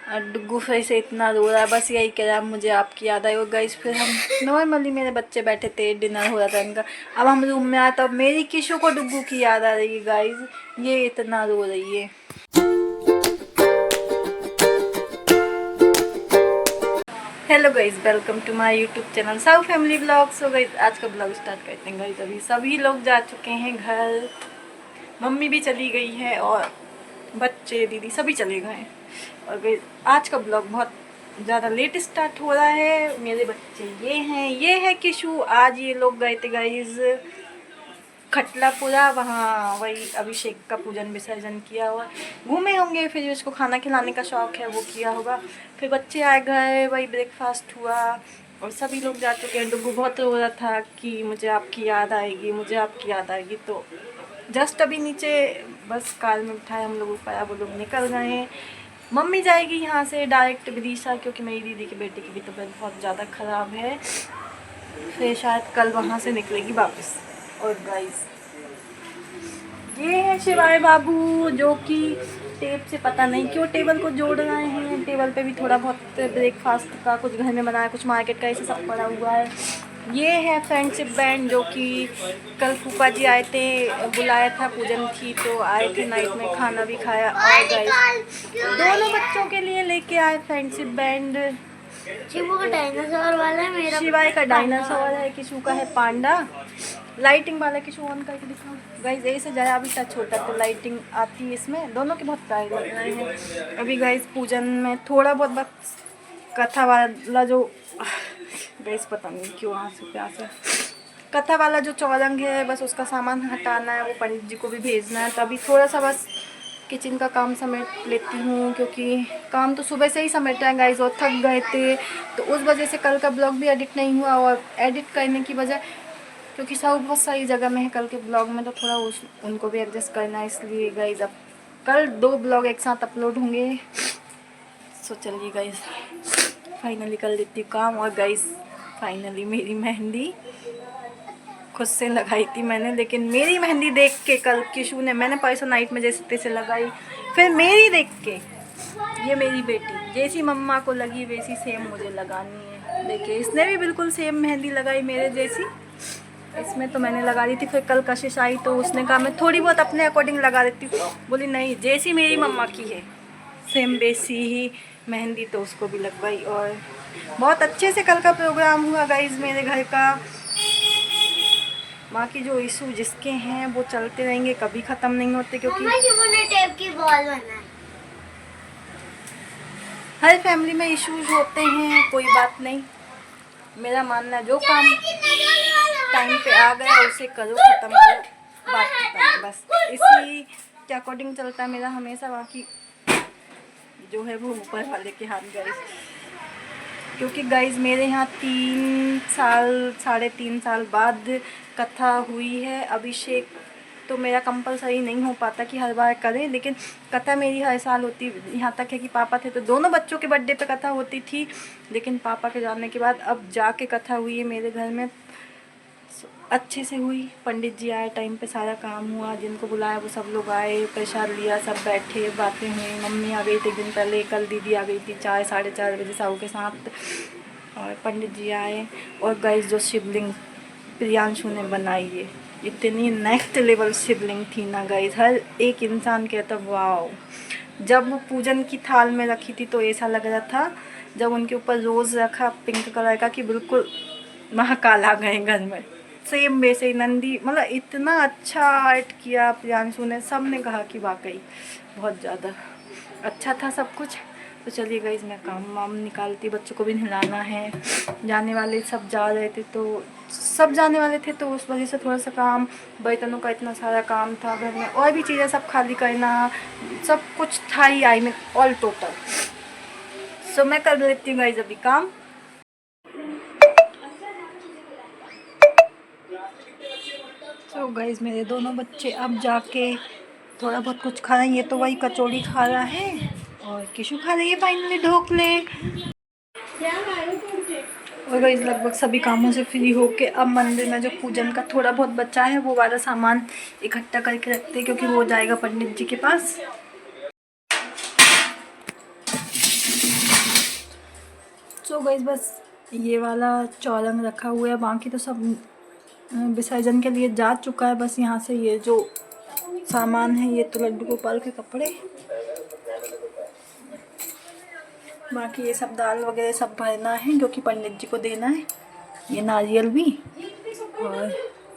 डुग्गू फिर से इतना रो रहा है, बस यही कह रहा है मुझे आपकी याद आई। और गाइस फिर हम नॉर्मली मेरे बच्चे बैठे थे, डिनर हो रहा था इनका, अब हम रूम में आए तब मेरी किशु को डुग्गू की याद आ रही है गाइस, ये इतना रो रही है। Hello guys, welcome to my YouTube channel साउ फैमिली ब्लॉग। सो गाइज आज का ब्लॉग स्टार्ट करते हैं गाइज। अभी सभी लोग जा चुके हैं घर, मम्मी भी चली गई है और बच्चे दीदी सभी चले गए हैं। और गाइज आज का ब्लॉग बहुत ज़्यादा लेट स्टार्ट हो रहा है। मेरे बच्चे ये है किशु। आज ये लोग गए थे गाइज खटलापुरा, वहाँ वही अभिषेक का पूजन विसर्जन किया हुआ, घूमे होंगे, फिर उसको खाना खिलाने का शौक़ है वो किया होगा। फिर बच्चे आए घर, वही ब्रेकफास्ट हुआ और सभी लोग जा चुके हैं। डुग्गू बहुत रो रहा था कि मुझे आपकी याद आएगी, मुझे आपकी याद आएगी। तो जस्ट अभी नीचे बस कार में बिठाए हम लोग ऊपर, वो लोग निकल गए हैं। मम्मी जाएगी यहाँ से डायरेक्ट विदिशा, क्योंकि मेरी दीदी के बेटे की भी तबीयत बहुत ज़्यादा ख़राब है, फिर शायद कल वहाँ से निकलेगी वापस। और गाइस ये है शिवाय बाबू, जो कि टेप से पता नहीं क्यों टेबल को जोड़ रहे हैं। टेबल पे भी थोड़ा बहुत ब्रेकफास्ट का कुछ घर में बनाया, कुछ मार्केट का, ऐसे सब पड़ा हुआ है। ये है फ्रेंडशिप बैंड, जो कि कल फूफा जी आए थे, बुलाया था, पूजन थी तो आए थे, नाइट में खाना भी खाया। और गाइस दोनों बच्चों के लिए लेके आए फ्रेंडशिप बैंड। शिवू का डायनासोर वाला है, मेरा शिवाय का डायनासोर है, किशु का है पांडा। लाइटिंग वाला किशु ऑन करके दिखाओ गाइस। ऐसे जरा अभी टच होता है तो लाइटिंग आती है इसमें, दोनों के बहुत प्यारे लग रहे हैं। अभी गाइस पूजन में थोड़ा बहुत बस कथा वाला जो गाइस पता नहीं क्यों आंसू प्यास है, कथा वाला जो चौरंग है बस उसका सामान हटाना है, वो पंडित जी को भी भेजना है। तो अभी थोड़ा सा बस किचन का काम समेट लेती हूँ, क्योंकि काम तो सुबह से ही समेटा है गाइस और थक गए थे, तो उस वजह से कल का ब्लॉग भी एडिट नहीं हुआ। और एडिट करने की वजह, क्योंकि सब बहुत सारी जगह में है कल के ब्लॉग में, तो थोड़ा उनको भी एडजस्ट करना है, इसलिए गाइस अब कल 2 ब्लॉग एक साथ अपलोड होंगे। सो चलिए गाइस फाइनली कर देती हूँ काम। और गाइस फाइनली मेरी मेहंदी खुद से लगाई थी मैंने, लेकिन मेरी मेहंदी देख के कल किशु ने, मैंने परसों नाइट में जैसे तैसे लगाई, फिर मेरी देख के ये मेरी बेटी जैसी मम्मा को लगी वैसी सेम मुझे लगानी है। देखिए इसने भी बिल्कुल सेम मेहंदी लगाई मेरे जैसी, इसमें तो मैंने लगा दी थी। फिर कल कशिश आई तो उसने कहा मैं थोड़ी बहुत अपने अकॉर्डिंग लगा देती हूँ, बोली नहीं जैसी मेरी मम्मा की है सेम वैसी ही मेहंदी, तो उसको भी लगवाई। और बहुत अच्छे से कल का प्रोग्राम हुआ गाइज मेरे घर का। बाकी जो इशू जिसके हैं वो चलते रहेंगे, कभी ख़त्म नहीं होते, क्योंकि टेप की बॉल बनाई। हर फैमिली में इश्यूज होते हैं, कोई बात नहीं। मेरा मानना है जो काम टाइम पे आ गया उसे करो, ख़त्म करो, बात खत्म, बस इसी के अकॉर्डिंग चलता है मेरा हमेशा। बाकी जो है वो ऊपर वाले के हाथ गाइस, क्योंकि गाइस मेरे यहाँ 3 साल 3.5 साल बाद कथा हुई है। अभिषेक तो मेरा कंपलसरी नहीं हो पाता कि हर बार करें, लेकिन कथा मेरी हर साल होती। यहाँ तक है कि पापा थे तो दोनों बच्चों के बर्थडे पे कथा होती थी, लेकिन पापा के जाने के बाद अब जाके कथा हुई है मेरे घर में, अच्छे से हुई। पंडित जी आए टाइम पे, सारा काम हुआ, जिनको बुलाया वो सब लोग आए, प्रसाद लिया, सब बैठे, बातें हुई। मम्मी आ गई थी एक दिन पहले, कल दीदी आ गई थी 4 साढ़े 4 बजे साहू के साथ, और पंडित जी आए। और गाइस जो शिवलिंग प्रियांशु ने बनाई है, इतनी नेक्स्ट लेवल शिवलिंग थी ना गाइस, हर एक इंसान कहता वाओ। जब वो पूजन की थाल में रखी थी तो ऐसा लग रहा था, जब उनके ऊपर रोज़ रखा पिंक कलर का, कि बिल्कुल महाकाल आ गए घर में, सेम वैसे ही नंदी। मतलब इतना अच्छा आर्ट किया प्रियांशु ने, सब ने कहा कि वाकई बहुत ज़्यादा अच्छा था सब कुछ। तो चलिए गाइस मैं काम वाम निकालती, बच्चों को भी नहलाना है। जाने वाले सब जा रहे थे, तो सब जाने वाले थे तो उस वजह से थोड़ा सा काम, बर्तनों का इतना सारा काम था घर में, और भी चीज़ें सब खाली करना, सब कुछ था ही, आई में ऑल टोटल। सो मैं कर लेती हूँ गाइस अभी काम। तो गाइस मेरे दोनों बच्चे अब जाके थोड़ा बहुत कुछ खा रहे हैं। ये तो वही कचौड़ी खा रहा है और किशु खा रही है फाइनली ढोकले। और गाइस लगभग सभी कामों से फ्री होके अब मंदिर में जो पूजन का थोड़ा बहुत बचा है वो वाला सामान इकट्ठा करके रखते हैं, क्योंकि वो जाएगा पंडित जी के पास। सो गाइस बस ये वाला चौरंग रखा हुआ है, बाकी तो सब विसर्जन के लिए जा चुका है। बस यहाँ से ये जो सामान है, ये तो लड्डू गोपाल के कपड़े, बाकी ये सब दाल वगैरह सब भरना है क्योंकि पंडित जी को देना है। ये नारियल भी, और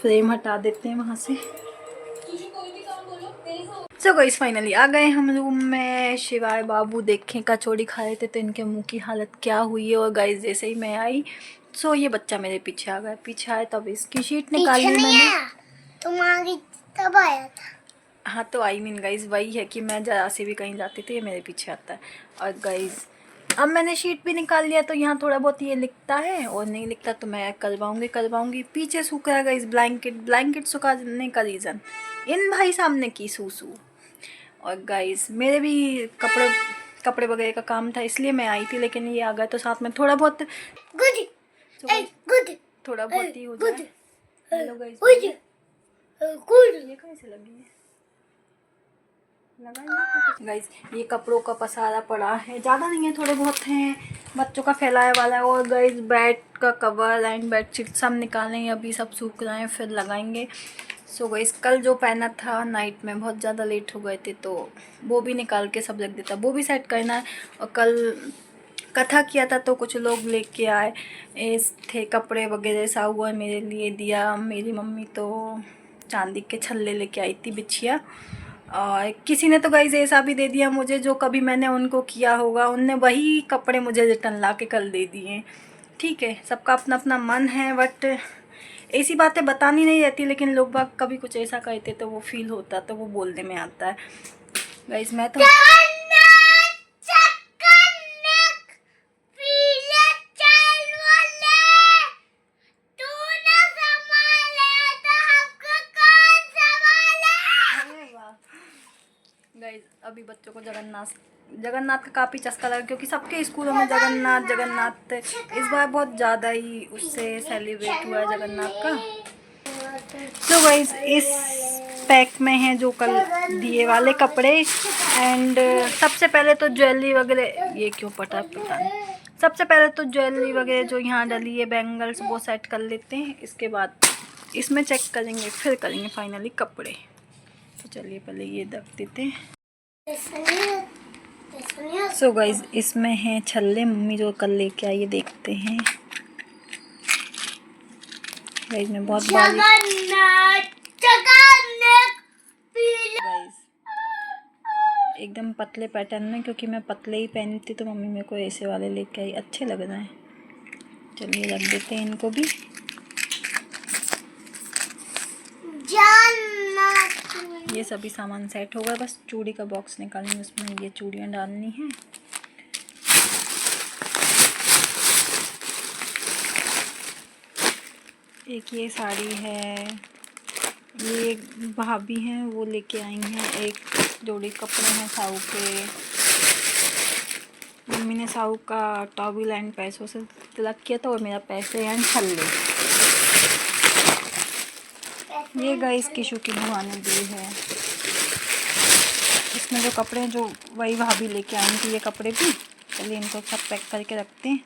फ्रेम हटा देते हैं वहाँ से। सो गाइस फाइनली आ गए हम रूम में। शिवाय बाबू देखें कचौड़ी खा रहे थे तो इनके मुंह की हालत क्या हुई है। और गाइस जैसे ही मैं आई सो ये बच्चा मेरे पीछे आ गया। पीछे आया तब इसकी शीट निकाल ली मैंने। तुम्हारी तब आया था। हाँ तो आई मीन गाइस वही है कि मैं जरा से भी कहीं जाती थी ये मेरे पीछे आता है। और गाइस अब मैंने शीट भी निकाल लिया तो यहाँ थोड़ा बहुत ये लिखता है, और नहीं लिखता तो मैं करवाऊंगी। पीछे सूख रहा है गाइस ब्लैंकेट सुखाने का रीज़न इन भाई सामने की सूसू। और गाइस मेरे भी कपड़े वगैरह का काम था इसलिए मैं आई थी, लेकिन ये आ गया तो साथ में थोड़ा बहुत गुड थोड़ा बहुत ही हो जाए। हेलो गाइस, ये कैसे लगी है? गाइस ये कपड़ों का पसारा पड़ा है, ज़्यादा नहीं है, थोड़े बहुत हैं, बच्चों का फैलाया वाला है। और गाइस बेड का कवर एंड बेडशीट सब निकालेंगे, अभी सब सूख रहे हैं फिर लगाएंगे। सो गाइस कल जो पहना था नाइट में बहुत ज़्यादा लेट हो गए थे तो वो भी निकाल के सब रख देता, वो भी सेट करना है। और कल कथा किया था तो कुछ लोग लेके आए थे कपड़े वगैरह, साहुआ मेरे लिए दिया, मेरी मम्मी तो चांदी के छल्ले लेके आई थी बिछिया, और किसी ने तो गाइस ऐसा भी दे दिया मुझे जो कभी मैंने उनको किया होगा, उनने वही कपड़े मुझे रिटर्न ला के कल दे दिए। ठीक है, सबका अपना अपना मन है, बट ऐसी बातें बतानी नहीं रहती, लेकिन लोग बाग कभी कुछ ऐसा कहते तो वो फील होता, तो वो बोलने में आता है। गाइस मैं तो गाइस अभी बच्चों को जगन्नाथ का काफ़ी चस्का लगा क्योंकि सबके स्कूलों में जगन्नाथ इस बार बहुत ज़्यादा ही उससे सेलिब्रेट हुआ है जगन्नाथ का। तो गाइस इस पैक में है जो कल दिए वाले कपड़े, एंड सबसे पहले तो ज्वेलरी वगैरह, ये क्यों पता नहीं, सबसे पहले तो ज्वेलरी वगैरह जो यहाँ डली है बैंगल्स वो सेट कर लेते हैं, इसके बाद इसमें चेक करेंगे फिर करेंगे फाइनली कपड़े। तो चलिए पहले ये रख देते हैं। सो गाइस इसमें है छल्ले, मम्मी जो कल लेके आई है, देखते हैं। गाइस में बहुत एकदम पतले पैटर्न में, क्योंकि मैं पतले ही पहनी थी तो मम्मी मेरे को ऐसे वाले लेके आई, अच्छे लग रहे हैं। चलिए रख देते हैं इनको भी। ये सभी सामान सेट हो गया, बस चूड़ी का बॉक्स निकालनी, उसमें ये चूड़ियाँ डालनी है। एक ये साड़ी है, ये भाभी हैं वो लेके आई हैं, एक जोड़ी कपड़े हैं साहू के, मम्मी ने साहू का टॉवल एंड पैसों से तिलक किया था, और मेरा पैसे एंड छल्ले। ये गाइस किशु की बुआ ने दी है, इसमें जो कपड़े हैं जो वही भाभी लेके आई थी, ये कपड़े भी। चलिए इनको सब पैक करके रखते हैं।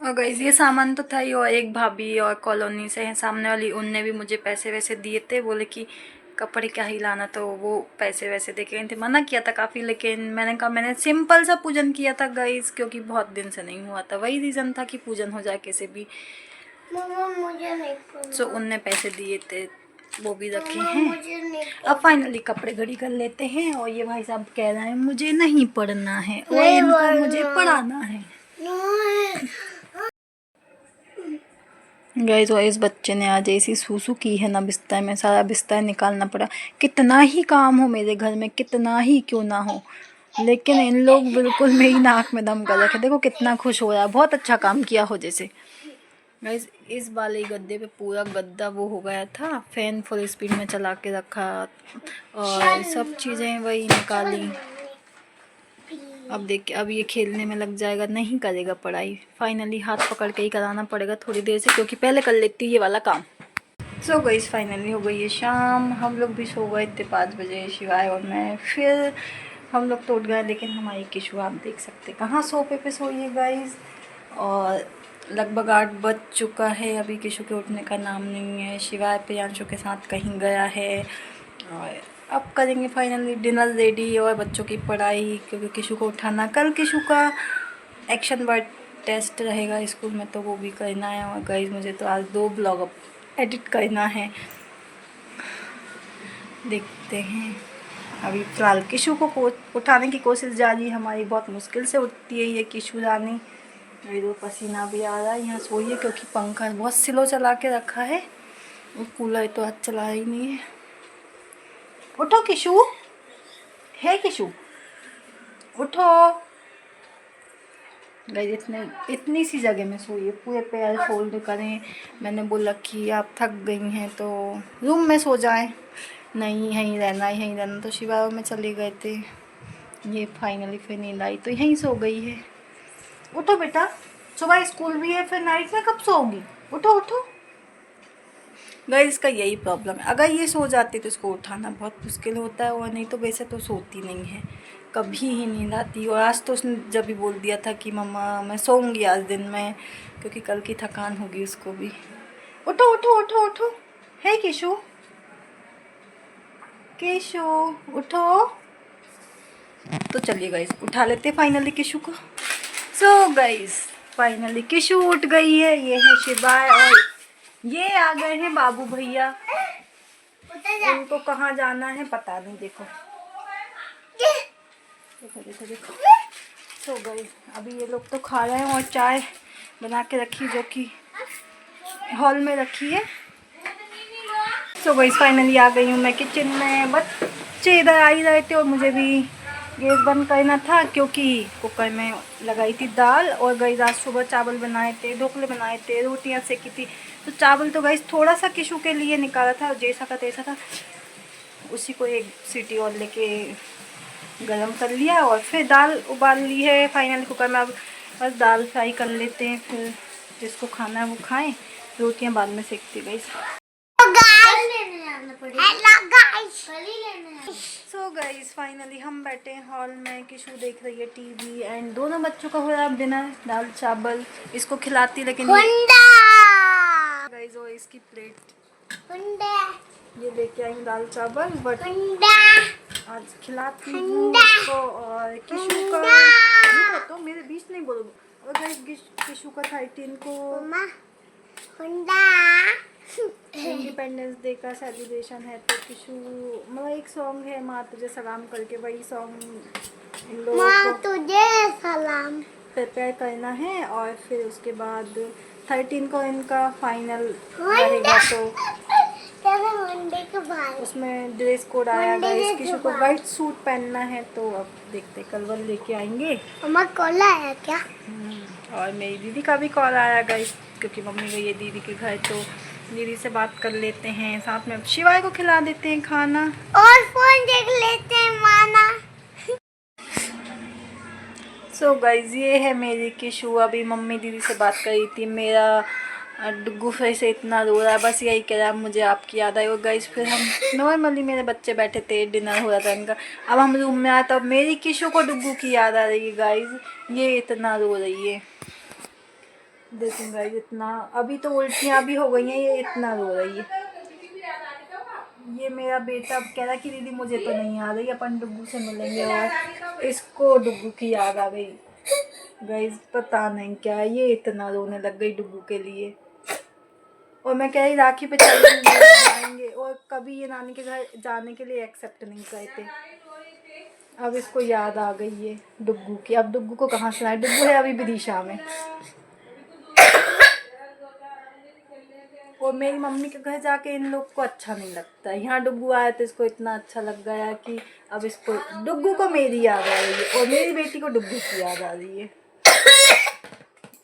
और गाइस ये सामान तो था ही, और एक भाभी और कॉलोनी से हैं सामने वाली, उनने भी मुझे पैसे वैसे दिए थे, बोले कि कपड़े क्या ही लाना, तो वो पैसे वैसे दे के गए थे। मना किया था काफ़ी, लेकिन मैंने कहा मैंने सिंपल सा पूजन किया था गाइस, क्योंकि बहुत दिन से नहीं हुआ था, वही रीज़न था कि पूजन हो जाए कैसे भी। मुझे नहीं, सो उनने पैसे दिए थे, वो भी रखे हैं। अब फाइनली कपड़े घड़ी कर लेते हैं। और ये भाई साहब कह रहे हैं मुझे नहीं पढ़ना है, और इनको मुझे पढ़ाना है। गाइस और इस बच्चे ने आज ऐसी सूसू की है ना बिस्तर में, सारा बिस्तर निकालना पड़ा। कितना ही काम हो मेरे घर में, कितना ही क्यों ना हो, लेकिन इन लोग बिल्कुल मेरी नाक में दम कर रखे। देखो कितना खुश हो रहा है, बहुत अच्छा काम किया हो जैसे। गाइस इस वाले गद्दे पे पूरा गद्दा वो हो गया था, फैन फुल स्पीड में चला के रखा, और सब चीज़ें वही निकाली। अब देखिए अब ये खेलने में लग जाएगा, नहीं करेगा पढ़ाई। फाइनली हाथ पकड़ के ही कराना पड़ेगा थोड़ी देर से, क्योंकि पहले कर लेती ये वाला काम। सो गाइस फाइनली हो गई है शाम, हम लोग भी सो गए थे 5 बजे, शिवाय और मैं। फिर हम लोग तो उठ गए, लेकिन हमारी किशु आप देख सकते कहाँ सोफे पे सोई है गाइस। और लगभग 8 बज चुका है, अभी किशु के उठने का नाम नहीं है। शिवाय प्रियांशु के साथ कहीं गया है। और अब करेंगे फाइनली डिनर रेडी और बच्चों की पढ़ाई, क्योंकि किशु को उठाना। कल किशु का एक्शन वर्ड टेस्ट रहेगा स्कूल में, तो वो भी करना है। और गाइस मुझे तो आज 2 ब्लॉग एडिट करना है, देखते हैं। अभी फ़िलहाल किशु को उठाने की कोशिश जारी है हमारी। बहुत मुश्किल से उठती है ये किशु रानी। मेरे तो पसीना भी आ रहा है। यहाँ सोई है क्योंकि पंखा बहुत स्लो चला के रखा है और कूलर तो आज चला ही नहीं है। उठो किशु, है किशु, उठो। गई इतनी सी जगह में सोई है, पूरे पैर फोल्ड करें। मैंने बोला कि आप थक गई हैं तो रूम में सो जाएं। नहीं, यहीं रहना, तो शिवाय में चले गए थे। ये फाइनली फिर नींद आई तो यहीं सो गई है। उठो बेटा, सुबह स्कूल भी है, फिर नाइट में कब सोओगी? उठो उठो। गाइस इसका यही प्रॉब्लम है, अगर ये सो जाती तो इसको उठाना बहुत मुश्किल होता है। और नहीं तो वैसे तो सोती नहीं है, कभी ही नींद आती। और आज तो उसने जब भी बोल दिया था कि मम्मा मैं सोऊंगी आज दिन में, क्योंकि कल की थकान होगी उसको भी। उठो उठो उठो उठो, है किशु, किशु उठो। तो चलिए गाइस उठा लेते फाइनली किशु को। सो गाइस फाइनली किशु उठ गई है। ये है शिवाय और ये आ गए हैं बाबू भैया। उनको कहाँ जाना है पता नहीं। देखो देखो देखो देखो। सो गाइस अभी ये लोग तो खा रहे हैं और चाय बना के रखी, जो कि हॉल में रखी है। सो गाइस फाइनली आ गई हूँ मैं किचन में। बच्चे इधर आ ही रहे थे और मुझे भी गैस बंद करना था, क्योंकि कुकर में लगाई थी दाल। और गई आज सुबह चावल बनाए थे, ढोकले बनाए थे, रोटियां सेकी थी। तो चावल तो गई थोड़ा सा किशु के लिए निकाला था, जैसा का तैसा था, उसी को एक सीटी और लेके गरम कर लिया। और फिर दाल उबाल ली है फाइनली कुकर में। अब बस दाल फ्राई कर लेते हैं, फिर जिसको खाना है वो खाएं। रोटियां बाद में सेकती गई। सो गाइस फाइनली हम बैठे हैं हॉल में। किशु देख रही है टीवी एंड दोनों बच्चों का हो रहा है डिनर। दाल चावल इसको खिलाती, लेकिन गाइस और इसकी प्लेट ये लेके आई दाल चावल, बट आज खिलाती हूँ इसको। और किशु का तो मेरे बीच नहीं बोलो। और गाइस किशु का 13 को इंडिपेंडेंस डे का सेलिब्रेशन है, तो किशु मतलब एक सॉन्ग है माँ तुझे सलाम करके, वही सॉन्ग इन लोगों को तुझे सलाम प्रिपेयर करना है। और फिर उसके बाद 13 को इनका फाइनल रहेगा, तो उसमें ड्रेस कोड आया गाइस। किशु को वाइट सूट पहनना है, तो अब देखते कल वल लेके आएंगे। कॉल आया क्या? और मेरी दीदी का भी कॉल आया गाइस, क्योंकि मम्मी गई है दीदी के घर, तो दीदी से बात कर लेते हैं, साथ में शिवाय को खिला देते हैं खाना और फोन देख लेते हैं माना। सो गाइस ये है मेरी किशु। अभी मम्मी दीदी से बात कर रही थी, मेरा डुग्गू फिर से इतना रो रहा है, बस यही कह रहा है मुझे आपकी याद आई। और गाइस फिर हम नॉर्मली मेरे बच्चे बैठे थे, डिनर हो रहा था इनका। अब हम रूम में आए तो अब मेरी किशु को डुग्गू की याद आ रही है गाइस। ये इतना रो रही है, देखूँ गाइस इतना। अभी तो उल्टियाँ भी हो गई हैं, ये इतना रो रही है। ये मेरा बेटा कह रहा कि दीदी मुझे तो नहीं आ रही, अपन डुग्गू से मिलेंगे। और इसको डुग्गू की याद आ गई गाइस, पता नहीं क्या, ये इतना रोने लग गई डुग्गू के लिए। और मैं कह रही राखी पे जाएंगे, और कभी ये नानी के घर जाने के लिए एक्सेप्ट नहीं करते। अब इसको याद आ गई है डुग्गू की। अब डुग्गू को कहाँ से लाए? डुग्गू है अभी विदिशा में। और मेरी मम्मी के घर जाके इन लोग को अच्छा नहीं लगता, यहाँ डुग्गू आया तो इसको इतना अच्छा लग गया कि अब इसको डुग्गू को मेरी याद आ रही है और मेरी बेटी को डुग्गू की याद आ रही है।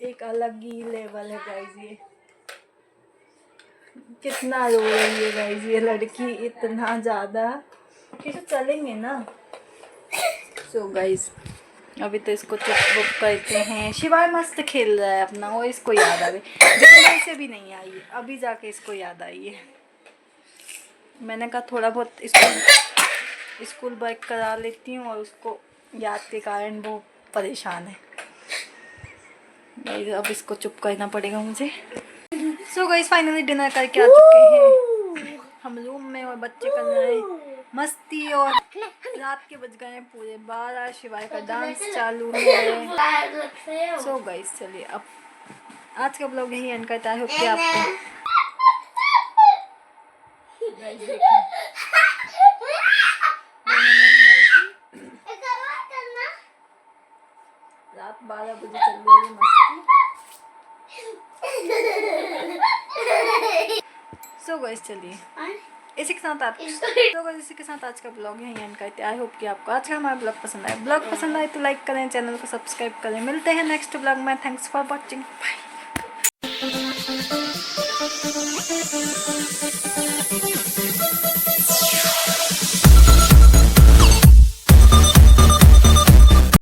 एक अलग ही लेवल है गाइस। ये कितना रो रही है गाइस ये लड़की, इतना ज़्यादा। किसी चलेंगे ना। सो गाइस अभी तो इसको चुप बुप करते हैं। शिवाय मस्त खेल रहा है अपना, और इसको याद आ गई, जल्दी से भी नहीं आई है, अभी जाके इसको याद आई है। मैंने कहा थोड़ा बहुत स्कूल बैग करा लेती हूँ और उसको याद के कारण वो परेशान है। अब इसको चुप करना पड़ेगा मुझे। सो गाइस फाइनली डिनर करके आ चुके हैं हम रूम में और बच्चे कर रहे हैं मस्ती और रात के बज गए हैं पूरे 12। शिवाय का डांस चालू है। सो गाइस चलिए अब आज का ब्लॉग यही एंड करता है। होप कि आपको गाइस देखिए रात 12 बजे चल रही है मस्ती। सो गाइस चलिए इसी के साथ आज का ब्लॉग यहीं एंड करते हैं। आई होप कि आपको आज का हमारा ब्लॉग पसंद आए। ब्लॉग पसंद आए तो लाइक करें, चैनल को सब्सक्राइब करें। मिलते हैं नेक्स्ट ब्लॉग में। Thanks for watching. बाय।